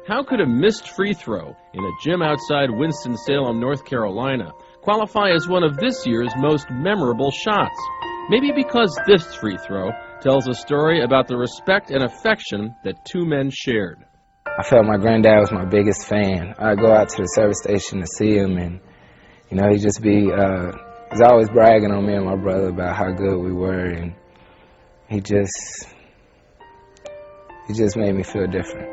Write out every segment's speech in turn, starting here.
How could a missed free throw in a gym outside Winston-Salem, North Carolina, qualify as one of this year's most memorable shots? Maybe because this free throw tells a story about the respect and affection that two men shared. I felt my granddad was my biggest fan. I'd go out to the service station to see him, and he'd just be, he's always bragging on me and my brother about how good we were, and he just made me feel different.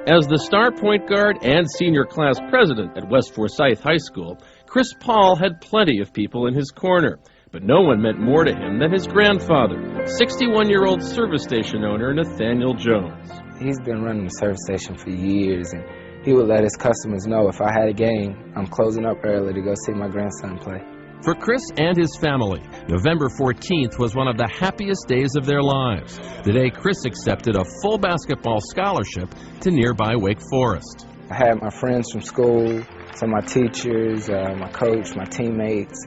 As the star point guard and senior class president at West Forsyth High School, Chris Paul had plenty of people in his corner, but no one meant more to him than his grandfather, 61-year-old service station owner Nathaniel Jones. He's been running the service station for years, and he would let his customers know if I had a game, I'm closing up early to go see my grandson play. For Chris and his family, November 14th was one of the happiest days of their lives. The day Chris accepted a full basketball scholarship to nearby Wake Forest. I had my friends from school, some of my teachers, my coach, my teammates.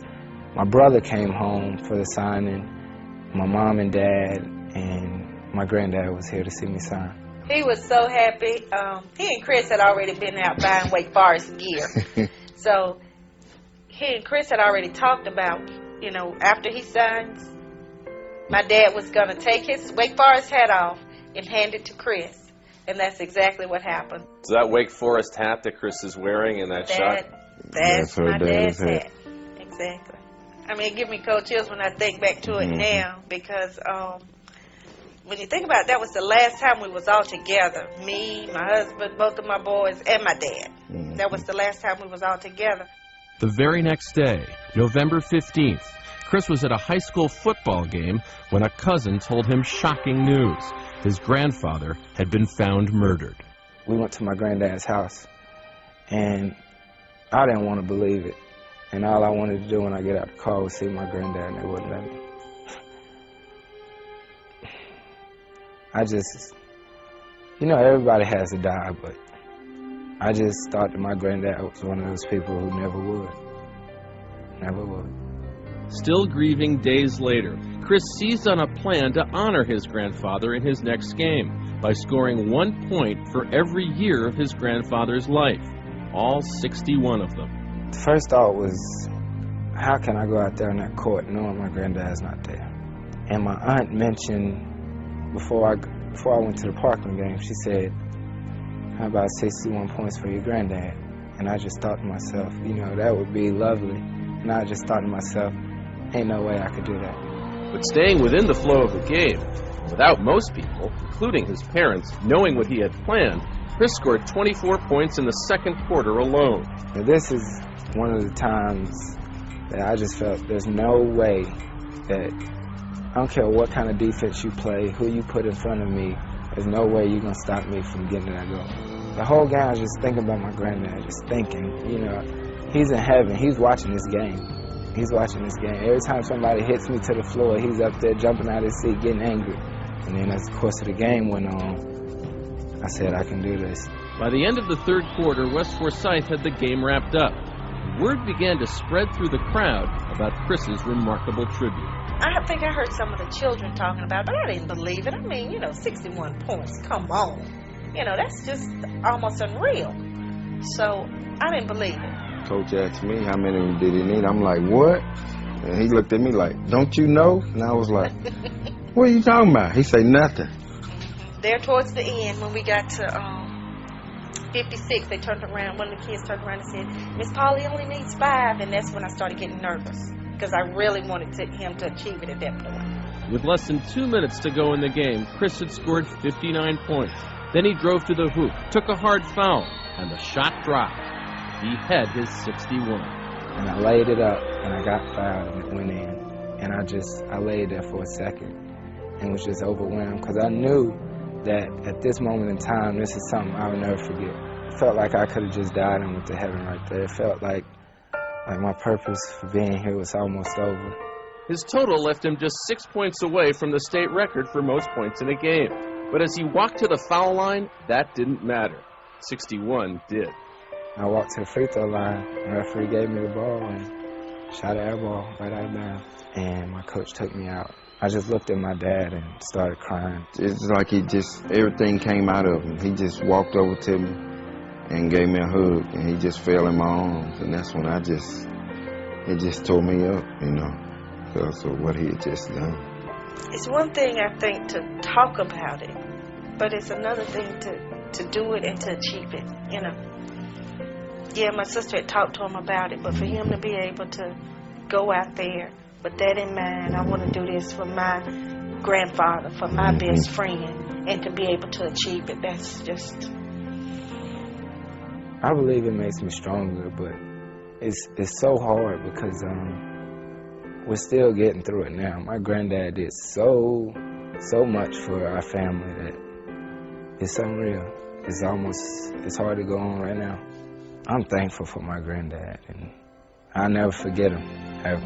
My brother came home for the signing, my mom and dad, and my granddad was here to see me sign. He was so happy. He and Chris had already been out buying Wake Forest gear. So he and Chris had already talked about, after he signs, my dad was going to take his Wake Forest hat off and hand it to Chris. And that's exactly what happened. So that Wake Forest hat that Chris is wearing in that shot? That's my dad's hat. Exactly. I mean, it gives me cold chills when I think back to it now, because when you think about it, that was the last time we was all together. Me, my husband, both of my boys, and my dad. That was the last time we was all together. The very next day, November 15th, Chris was at a high school football game when a cousin told him shocking news. His grandfather had been found murdered. We went to my granddad's house, and I didn't want to believe it. And all I wanted to do when I get out the car was see my granddad, and they wouldn't let me. I just, everybody has to die, but I just thought that my granddad was one of those people who never would. Never would. Still grieving days later, Chris seized on a plan to honor his grandfather in his next game by scoring 1 point for every year of his grandfather's life, all 61 of them. The first thought was, how can I go out there on that court knowing my granddad's not there? And my aunt mentioned, before I went to the Parkland game, she said, how about 61 points for your granddad? And I just thought to myself, that would be lovely. And I just thought to myself, ain't no way I could do that. But staying within the flow of the game, without most people, including his parents, knowing what he had planned, Chris scored 24 points in the second quarter alone. Now, this is one of the times that I just felt there's no way that, I don't care what kind of defense you play, who you put in front of me, there's no way you're going to stop me from getting to that goal. The whole game I was just thinking about my granddad, just thinking, he's in heaven, he's watching this game. He's watching this game. Every time somebody hits me to the floor, he's up there jumping out of his seat, getting angry. And then as the course of the game went on, I said, I can do this. By the end of the third quarter, West Forsyth had the game wrapped up. Word began to spread through the crowd about Chris's remarkable tribute. I think I heard some of the children talking about it, but I didn't believe it. I mean, 61 points, come on. That's just almost unreal. So I didn't believe it. Coach asked me how many did he need. I'm like, what? And he looked at me like, don't you know? And I was like, what are you talking about? He said, nothing. There towards the end, when we got to 56, they turned around, one of the kids turned around and said, Miss Pauley only needs 5, and that's when I started getting nervous, because I really wanted him to achieve it at that point. With less than 2 minutes to go in the game, Chris had scored 59 points. Then he drove to the hoop, took a hard foul, and the shot dropped. He had his 61. And I laid it up, and I got fouled, and it went in. And I laid there for a second and was just overwhelmed, because I knew that at this moment in time, this is something I would never forget. It felt like I could have just died and went to heaven right there. It felt like my purpose for being here was almost over. His total left him just 6 points away from the state record for most points in a game. But as he walked to the foul line, that didn't matter. 61 did. I walked to the free throw line, the referee gave me the ball and shot an air ball right out of bounds. And my coach took me out. I just looked at my dad and started crying. It's like everything came out of him. He just walked over to me and gave me a hug, and he just fell in my arms, and that's when it just tore me up, you know, because of what he had just done. It's one thing, I think, to talk about it, but it's another thing to do it and to achieve it, you know. Yeah, my sister had talked to him about it, but for him to be able to go out there with that in mind, I want to do this for my grandfather, for my best friend, and to be able to achieve it, that's just... I believe it makes me stronger, but it's so hard because we're still getting through it now. My granddad did so much for our family that it's unreal. It's hard to go on right now. I'm thankful for my granddad, and I'll never forget him, ever.